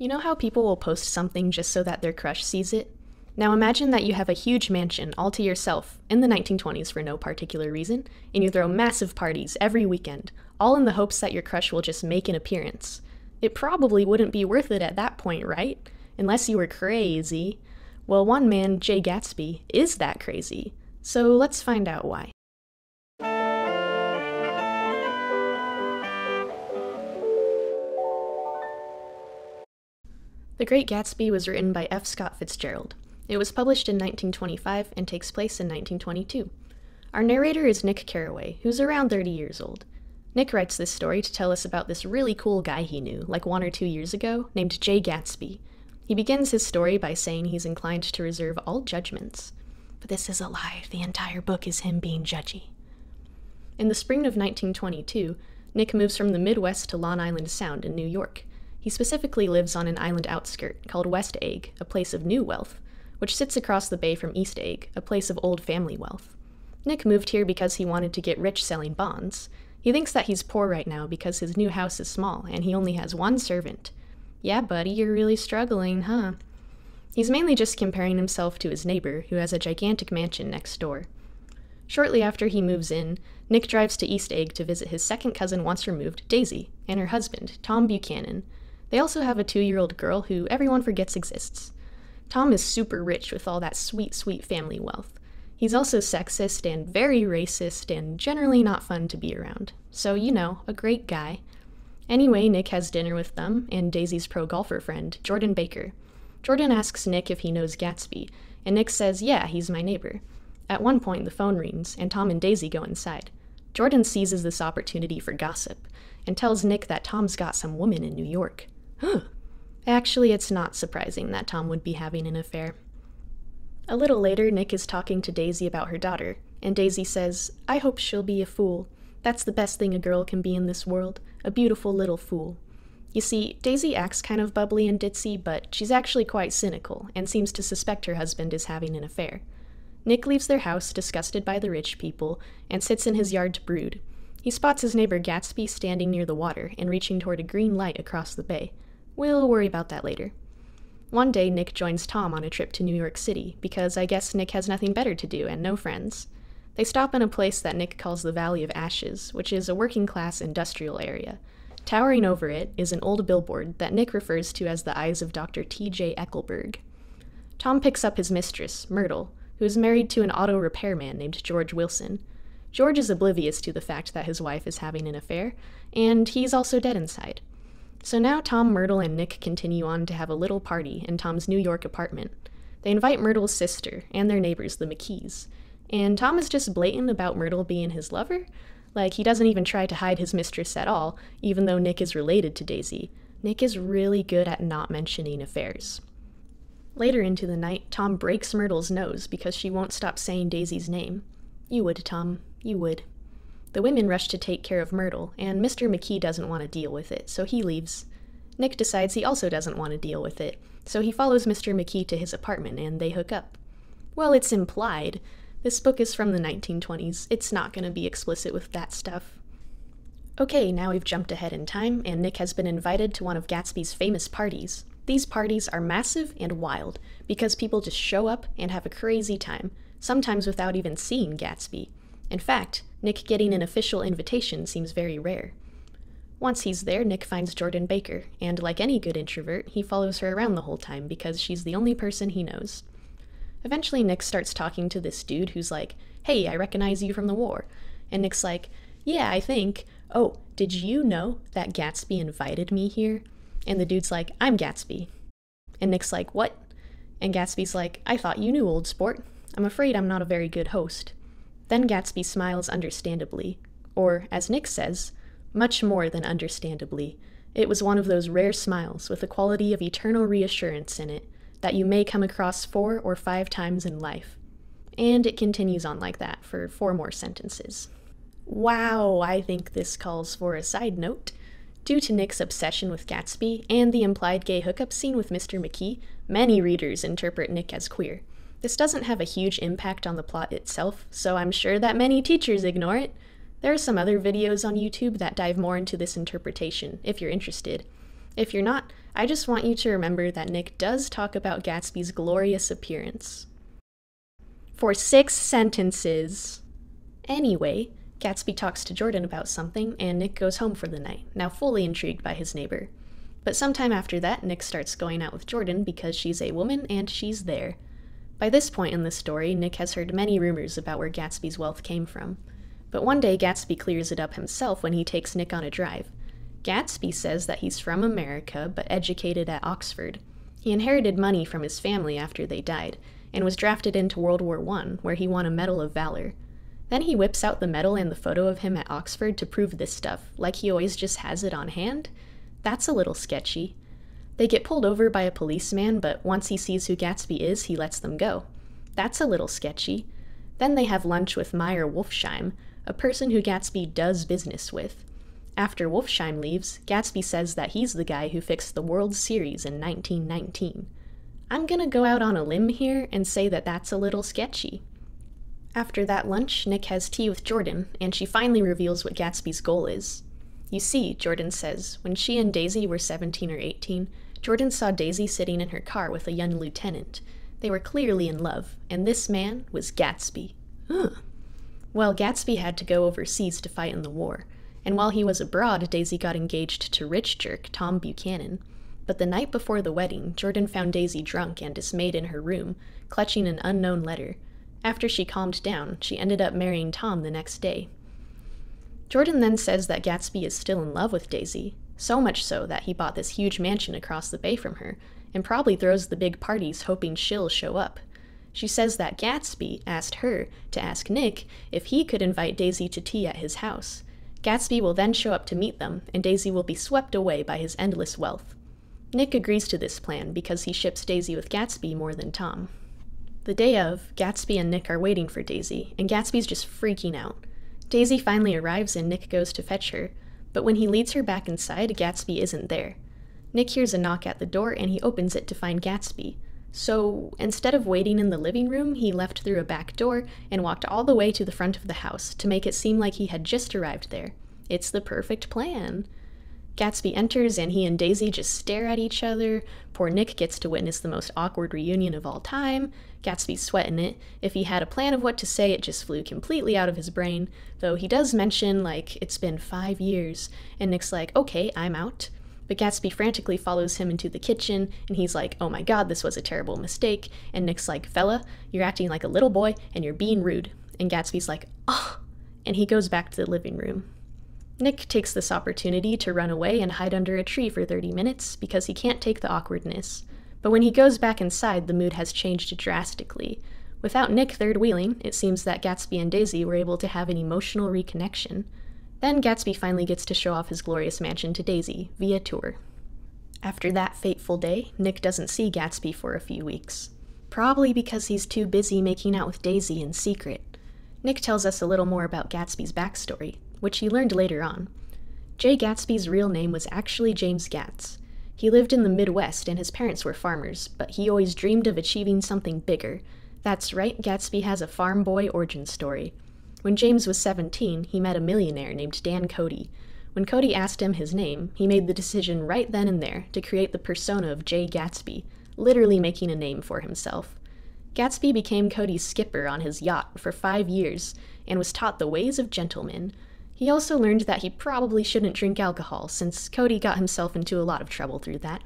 You know how people will post something just so that their crush sees it? Now imagine that you have a huge mansion all to yourself in the 1920s for no particular reason, and you throw massive parties every weekend, all in the hopes that your crush will just make an appearance. It probably wouldn't be worth it at that point, right? Unless you were crazy. Well, one man, Jay Gatsby, is that crazy. So let's find out why. The Great Gatsby was written by F. Scott Fitzgerald. It was published in 1925 and takes place in 1922. Our narrator is Nick Carraway, who's around 30 years old. Nick writes this story to tell us about this really cool guy he knew, like 1 or 2 years ago, named Jay Gatsby. He begins his story by saying he's inclined to reserve all judgments. But this is a lie. The entire book is him being judgy. In the spring of 1922, Nick moves from the Midwest to Long Island Sound in New York. He specifically lives on an island outskirt called West Egg, a place of new wealth, which sits across the bay from East Egg, a place of old family wealth. Nick moved here because he wanted to get rich selling bonds. He thinks that he's poor right now because his new house is small and he only has one servant. Yeah, buddy, you're really struggling, huh? He's mainly just comparing himself to his neighbor, who has a gigantic mansion next door. Shortly after he moves in, Nick drives to East Egg to visit his second cousin once removed, Daisy, and her husband, Tom Buchanan. They also have a 2-year-old girl who everyone forgets exists. Tom is super rich with all that sweet, sweet family wealth. He's also sexist and very racist and generally not fun to be around. So, you know, a great guy. Anyway, Nick has dinner with them and Daisy's pro-golfer friend, Jordan Baker. Jordan asks Nick if he knows Gatsby, and Nick says, yeah, he's my neighbor. At one point, the phone rings, and Tom and Daisy go inside. Jordan seizes this opportunity for gossip, and tells Nick that Tom's got some woman in New York. Huh. Actually, it's not surprising that Tom would be having an affair. A little later, Nick is talking to Daisy about her daughter, and Daisy says, I hope she'll be a fool. That's the best thing a girl can be in this world, a beautiful little fool. You see, Daisy acts kind of bubbly and ditzy, but she's actually quite cynical, and seems to suspect her husband is having an affair. Nick leaves their house, disgusted by the rich people, and sits in his yard to brood. He spots his neighbor Gatsby standing near the water and reaching toward a green light across the bay. We'll worry about that later. One day, Nick joins Tom on a trip to New York City, because I guess Nick has nothing better to do and no friends. They stop in a place that Nick calls the Valley of Ashes, which is a working-class industrial area. Towering over it is an old billboard that Nick refers to as the eyes of Dr. T.J. Eckelberg. Tom picks up his mistress, Myrtle, who is married to an auto repairman named George Wilson. George is oblivious to the fact that his wife is having an affair, and he's also dead inside. So now Tom, Myrtle, and Nick continue on to have a little party in Tom's New York apartment. They invite Myrtle's sister and their neighbors, the McKees. And Tom is just blatant about Myrtle being his lover. Like, he doesn't even try to hide his mistress at all, even though Nick is related to Daisy. Nick is really good at not mentioning affairs. Later into the night, Tom breaks Myrtle's nose because she won't stop saying Daisy's name. You would, Tom. You would. The women rush to take care of Myrtle, and Mr. McKee doesn't want to deal with it, so he leaves. Nick decides he also doesn't want to deal with it, so he follows Mr. McKee to his apartment and they hook up. Well, it's implied. This book is from the 1920s. It's not going to be explicit with that stuff. Okay, now we've jumped ahead in time, and Nick has been invited to one of Gatsby's famous parties. These parties are massive and wild, because people just show up and have a crazy time, sometimes without even seeing Gatsby. In fact, Nick getting an official invitation seems very rare. Once he's there, Nick finds Jordan Baker, and like any good introvert, he follows her around the whole time because she's the only person he knows. Eventually, Nick starts talking to this dude who's like, hey, I recognize you from the war. And Nick's like, yeah, I think. Oh, did you know that Gatsby invited me here? And the dude's like, I'm Gatsby. And Nick's like, what? And Gatsby's like, I thought you knew, old sport. I'm afraid I'm not a very good host. Then Gatsby smiles understandably, or, as Nick says, much more than understandably. It was one of those rare smiles with a quality of eternal reassurance in it that you may come across 4 or 5 times in life. And it continues on like that for 4 more sentences. Wow, I think this calls for a side note. Due to Nick's obsession with Gatsby and the implied gay hookup scene with Mr. McKee, many readers interpret Nick as queer. This doesn't have a huge impact on the plot itself, so I'm sure that many teachers ignore it. There are some other videos on YouTube that dive more into this interpretation, if you're interested. If you're not, I just want you to remember that Nick does talk about Gatsby's glorious appearance. For 6 sentences. Anyway, Gatsby talks to Jordan about something, and Nick goes home for the night, now fully intrigued by his neighbor. But sometime after that, Nick starts going out with Jordan because she's a woman and she's there. By this point in the story, Nick has heard many rumors about where Gatsby's wealth came from. But one day, Gatsby clears it up himself when he takes Nick on a drive. Gatsby says that he's from America, but educated at Oxford. He inherited money from his family after they died, and was drafted into World War I, where he won a Medal of Valor. Then he whips out the medal and the photo of him at Oxford to prove this stuff, like he always just has it on hand. That's a little sketchy. They get pulled over by a policeman, but once he sees who Gatsby is, he lets them go. That's a little sketchy. Then they have lunch with Meyer Wolfsheim, a person who Gatsby does business with. After Wolfsheim leaves, Gatsby says that he's the guy who fixed the World Series in 1919. I'm gonna go out on a limb here and say that that's a little sketchy. After that lunch, Nick has tea with Jordan, and she finally reveals what Gatsby's goal is. You see, Jordan says, when she and Daisy were 17 or 18, Jordan saw Daisy sitting in her car with a young lieutenant. They were clearly in love, and this man was Gatsby. Well, Gatsby had to go overseas to fight in the war, and while he was abroad, Daisy got engaged to rich jerk Tom Buchanan. But the night before the wedding, Jordan found Daisy drunk and dismayed in her room, clutching an unknown letter. After she calmed down, she ended up marrying Tom the next day. Jordan then says that Gatsby is still in love with Daisy, so much so that he bought this huge mansion across the bay from her, and probably throws the big parties hoping she'll show up. She says that Gatsby asked her to ask Nick if he could invite Daisy to tea at his house. Gatsby will then show up to meet them, and Daisy will be swept away by his endless wealth. Nick agrees to this plan because he ships Daisy with Gatsby more than Tom. The day of, Gatsby and Nick are waiting for Daisy, and Gatsby's just freaking out. Daisy finally arrives and Nick goes to fetch her, but when he leads her back inside, Gatsby isn't there. Nick hears a knock at the door and he opens it to find Gatsby. So, instead of waiting in the living room, he left through a back door and walked all the way to the front of the house to make it seem like he had just arrived there. It's the perfect plan. Gatsby enters and he and Daisy just stare at each other. Poor Nick gets to witness the most awkward reunion of all time. Gatsby's sweating it. If he had a plan of what to say, it just flew completely out of his brain, though he does mention, like, it's been 5 years, and Nick's like, okay, I'm out. But Gatsby frantically follows him into the kitchen, and he's like, oh my god, this was a terrible mistake, and Nick's like, fella, you're acting like a little boy, and you're being rude. And Gatsby's like, oh, and he goes back to the living room. Nick takes this opportunity to run away and hide under a tree for 30 minutes because he can't take the awkwardness. But when he goes back inside, the mood has changed drastically. Without Nick third-wheeling, it seems that Gatsby and Daisy were able to have an emotional reconnection. Then Gatsby finally gets to show off his glorious mansion to Daisy, via tour. After that fateful day, Nick doesn't see Gatsby for a few weeks. Probably because he's too busy making out with Daisy in secret. Nick tells us a little more about Gatsby's backstory, which he learned later on. Jay Gatsby's real name was actually James Gatz. He lived in the Midwest and his parents were farmers, but he always dreamed of achieving something bigger. That's right, Gatsby has a farm boy origin story. When James was 17, he met a millionaire named Dan Cody. When Cody asked him his name, he made the decision right then and there to create the persona of Jay Gatsby, literally making a name for himself. Gatsby became Cody's skipper on his yacht for 5 years and was taught the ways of gentlemen. He also learned that he probably shouldn't drink alcohol, since Cody got himself into a lot of trouble through that.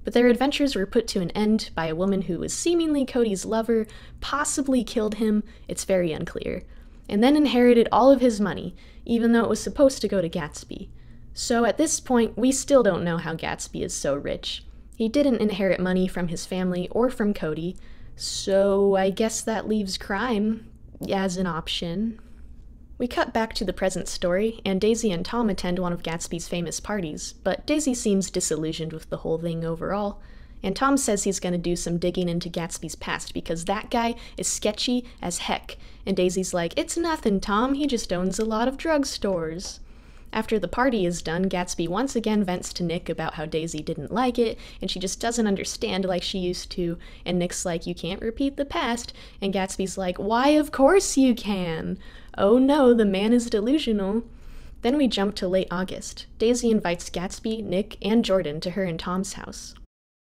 But their adventures were put to an end by a woman who was seemingly Cody's lover, possibly killed him, it's very unclear, and then inherited all of his money, even though it was supposed to go to Gatsby. So at this point, we still don't know how Gatsby is so rich. He didn't inherit money from his family or from Cody, so I guess that leaves crime as an option. We cut back to the present story, and Daisy and Tom attend one of Gatsby's famous parties, but Daisy seems disillusioned with the whole thing overall, and Tom says he's gonna do some digging into Gatsby's past because that guy is sketchy as heck, and Daisy's like, it's nothing, Tom, he just owns a lot of drugstores. After the party is done, Gatsby once again vents to Nick about how Daisy didn't like it, and she just doesn't understand like she used to, and Nick's like, you can't repeat the past, and Gatsby's like, why, of course you can! Oh no, the man is delusional. Then we jump to late August. Daisy invites Gatsby, Nick, and Jordan to her and Tom's house.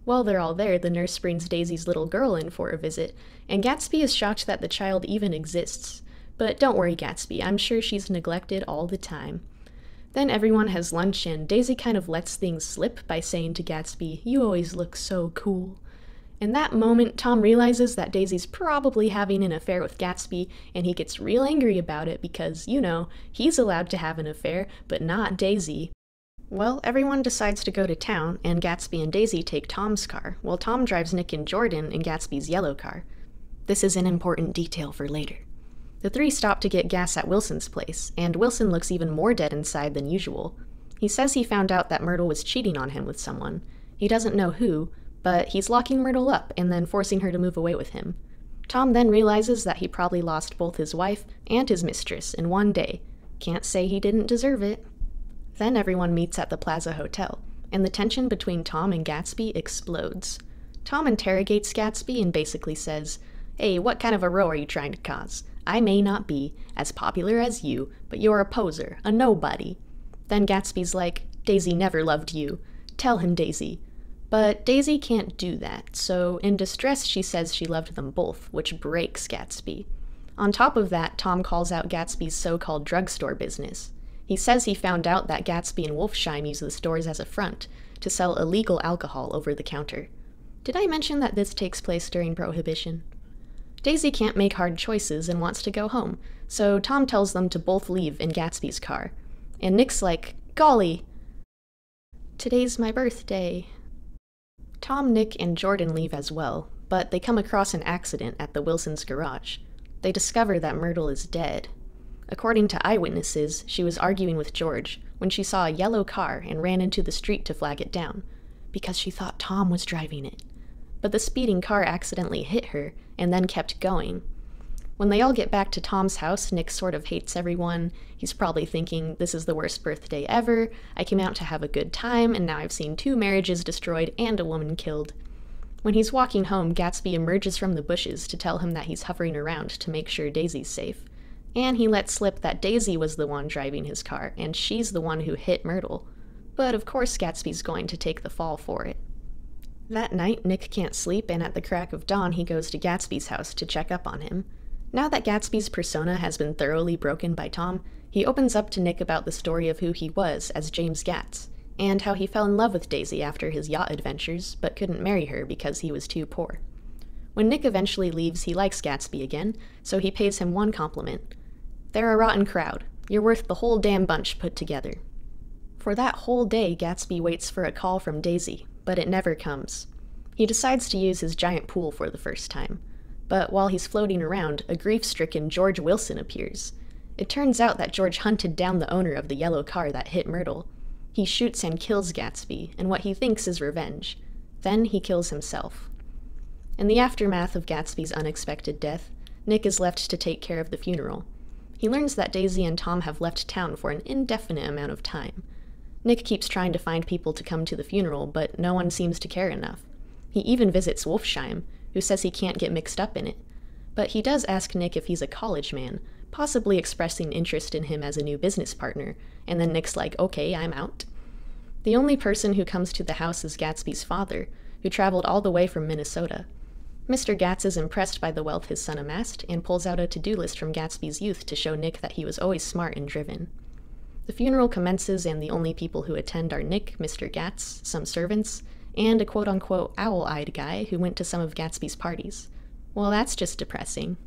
While they're all there, the nurse brings Daisy's little girl in for a visit, and Gatsby is shocked that the child even exists. But don't worry, Gatsby, I'm sure she's neglected all the time. Then everyone has lunch, and Daisy kind of lets things slip by saying to Gatsby, "You always look so cool." In that moment, Tom realizes that Daisy's probably having an affair with Gatsby, and he gets real angry about it because, he's allowed to have an affair, but not Daisy. Well, everyone decides to go to town, and Gatsby and Daisy take Tom's car, while Tom drives Nick and Jordan in Gatsby's yellow car. This is an important detail for later. The three stop to get gas at Wilson's place, and Wilson looks even more dead inside than usual. He says he found out that Myrtle was cheating on him with someone. He doesn't know who, but he's locking Myrtle up and then forcing her to move away with him. Tom then realizes that he probably lost both his wife and his mistress in one day. Can't say he didn't deserve it. Then everyone meets at the Plaza Hotel, and the tension between Tom and Gatsby explodes. Tom interrogates Gatsby and basically says, "Hey, what kind of a row are you trying to cause? I may not be as popular as you, but you're a poser, a nobody." Then Gatsby's like, "Daisy never loved you. Tell him, Daisy." But Daisy can't do that, so in distress she says she loved them both, which breaks Gatsby. On top of that, Tom calls out Gatsby's so-called drugstore business. He says he found out that Gatsby and Wolfsheim use the stores as a front to sell illegal alcohol over the counter. Did I mention that this takes place during Prohibition? Daisy can't make hard choices and wants to go home, so Tom tells them to both leave in Gatsby's car. And Nick's like, "Golly, today's my birthday." Tom, Nick, and Jordan leave as well, but they come across an accident at the Wilsons' garage. They discover that Myrtle is dead. According to eyewitnesses, she was arguing with George when she saw a yellow car and ran into the street to flag it down, because she thought Tom was driving it. But the speeding car accidentally hit her and then kept going. When they all get back to Tom's house, Nick sort of hates everyone. He's probably thinking, "This is the worst birthday ever. I came out to have a good time, and now I've seen 2 marriages destroyed and a woman killed." When he's walking home, Gatsby emerges from the bushes to tell him that he's hovering around to make sure Daisy's safe. And he lets slip that Daisy was the one driving his car, and she's the one who hit Myrtle. But of course Gatsby's going to take the fall for it. That night, Nick can't sleep, and at the crack of dawn he goes to Gatsby's house to check up on him. Now that Gatsby's persona has been thoroughly broken by Tom, he opens up to Nick about the story of who he was as James Gatz, and how he fell in love with Daisy after his yacht adventures, but couldn't marry her because he was too poor. When Nick eventually leaves, he likes Gatsby again, so he pays him one compliment. "They're a rotten crowd. You're worth the whole damn bunch put together." For that whole day, Gatsby waits for a call from Daisy, but it never comes. He decides to use his giant pool for the first time. But while he's floating around, a grief-stricken George Wilson appears. It turns out that George hunted down the owner of the yellow car that hit Myrtle. He shoots and kills Gatsby, in what he thinks is revenge. Then he kills himself. In the aftermath of Gatsby's unexpected death, Nick is left to take care of the funeral. He learns that Daisy and Tom have left town for an indefinite amount of time. Nick keeps trying to find people to come to the funeral, but no one seems to care enough. He even visits Wolfsheim, who says he can't get mixed up in it. But he does ask Nick if he's a college man, possibly expressing interest in him as a new business partner, and then Nick's like, "Okay, I'm out." The only person who comes to the house is Gatsby's father, who traveled all the way from Minnesota. Mr. Gatz is impressed by the wealth his son amassed and pulls out a to-do list from Gatsby's youth to show Nick that he was always smart and driven. The funeral commences, and the only people who attend are Nick, Mr. Gatz, some servants, and a quote-unquote owl-eyed guy who went to some of Gatsby's parties. Well, that's just depressing.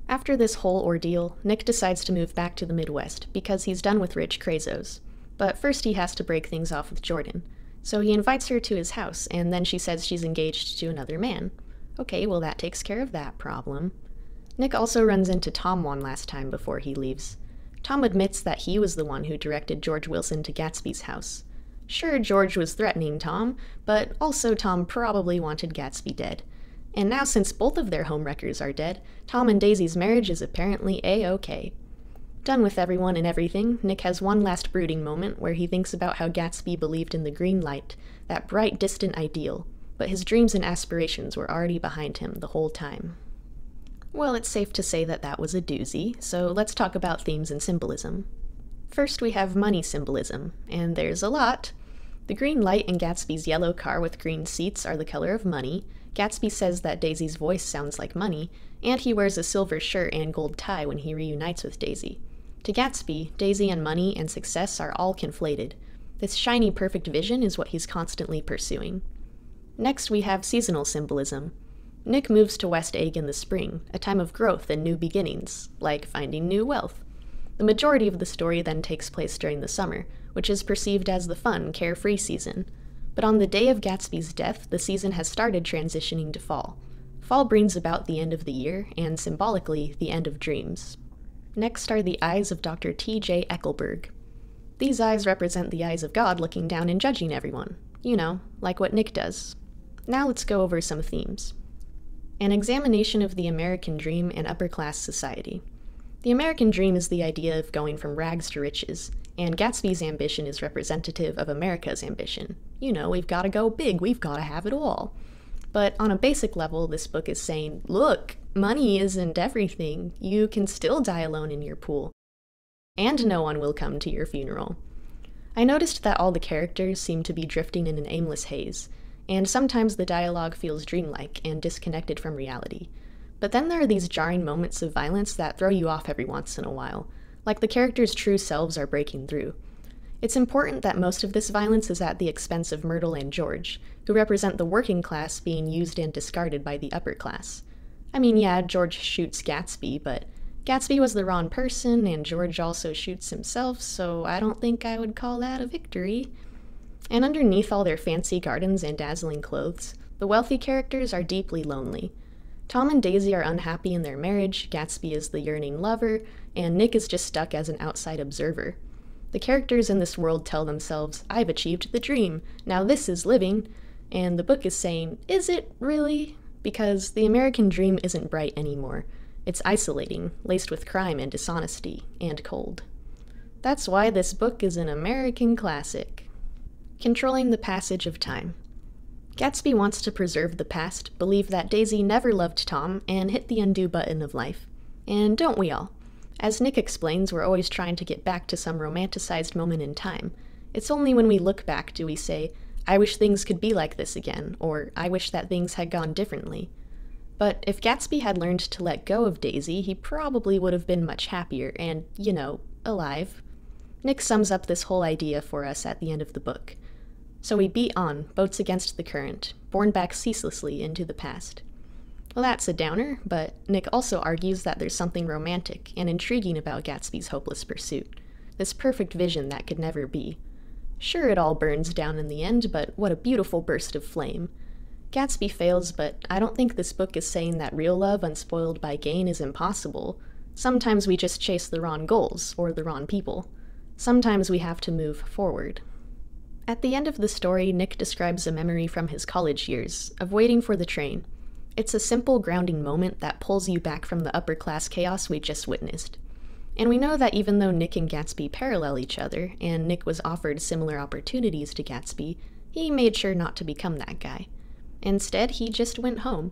After this whole ordeal, Nick decides to move back to the Midwest because he's done with rich crazos. But first he has to break things off with Jordan. So he invites her to his house, and then she says she's engaged to another man. Okay, well that takes care of that problem. Nick also runs into Tom one last time before he leaves. Tom admits that he was the one who directed George Wilson to Gatsby's house. Sure, George was threatening Tom, but also Tom probably wanted Gatsby dead. And now since both of their homewreckers are dead, Tom and Daisy's marriage is apparently A-okay. Done with everyone and everything, Nick has one last brooding moment where he thinks about how Gatsby believed in the green light, that bright, distant ideal, but his dreams and aspirations were already behind him the whole time. Well, it's safe to say that that was a doozy, so let's talk about themes and symbolism. First, we have money symbolism, and there's a lot. The green light in Gatsby's yellow car with green seats are the color of money. Gatsby says that Daisy's voice sounds like money, and he wears a silver shirt and gold tie when he reunites with Daisy. To Gatsby, Daisy and money and success are all conflated. This shiny, perfect vision is what he's constantly pursuing. Next, we have seasonal symbolism. Nick moves to West Egg in the spring, a time of growth and new beginnings, like finding new wealth. The majority of the story then takes place during the summer, which is perceived as the fun, carefree season. But on the day of Gatsby's death, the season has started transitioning to fall. Fall brings about the end of the year, and symbolically, the end of dreams. Next are the eyes of Dr. T.J. Eckelberg. These eyes represent the eyes of God looking down and judging everyone. You know, like what Nick does. Now let's go over some themes. An examination of the American dream and upper-class society. The American dream is the idea of going from rags to riches, and Gatsby's ambition is representative of America's ambition. You know, we've got to go big, we've got to have it all. But on a basic level, this book is saying, look, money isn't everything. You can still die alone in your pool. And no one will come to your funeral. I noticed that all the characters seem to be drifting in an aimless haze, and sometimes the dialogue feels dreamlike and disconnected from reality. But then there are these jarring moments of violence that throw you off every once in a while, like the characters' true selves are breaking through. It's important that most of this violence is at the expense of Myrtle and George, who represent the working class being used and discarded by the upper class. I mean, yeah, George shoots Gatsby, but Gatsby was the wrong person, and George also shoots himself, so I don't think I would call that a victory. And underneath all their fancy gardens and dazzling clothes, the wealthy characters are deeply lonely. Tom and Daisy are unhappy in their marriage, Gatsby is the yearning lover, and Nick is just stuck as an outside observer. The characters in this world tell themselves, I've achieved the dream, now this is living, and the book is saying, is it really? Because the American dream isn't bright anymore. It's isolating, laced with crime and dishonesty, and cold. That's why this book is an American classic. Controlling the passage of time. Gatsby wants to preserve the past, believe that Daisy never loved Tom, and hit the undo button of life. And don't we all? As Nick explains, we're always trying to get back to some romanticized moment in time. It's only when we look back do we say, I wish things could be like this again, or I wish that things had gone differently. But if Gatsby had learned to let go of Daisy, he probably would have been much happier and, you know, alive. Nick sums up this whole idea for us at the end of the book. So we beat on, boats against the current, borne back ceaselessly into the past. Well, that's a downer, but Nick also argues that there's something romantic and intriguing about Gatsby's hopeless pursuit, this perfect vision that could never be. Sure, it all burns down in the end, but what a beautiful burst of flame. Gatsby fails, but I don't think this book is saying that real love unspoiled by gain is impossible. Sometimes we just chase the wrong goals, or the wrong people. Sometimes we have to move forward. At the end of the story, Nick describes a memory from his college years, of waiting for the train. It's a simple, grounding moment that pulls you back from the upper-class chaos we just witnessed. And we know that even though Nick and Gatsby parallel each other, and Nick was offered similar opportunities to Gatsby, he made sure not to become that guy. Instead, he just went home.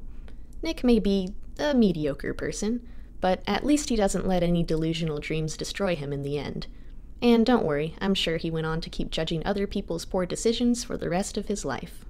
Nick may be a mediocre person, but at least he doesn't let any delusional dreams destroy him in the end. And don't worry, I'm sure he went on to keep judging other people's poor decisions for the rest of his life.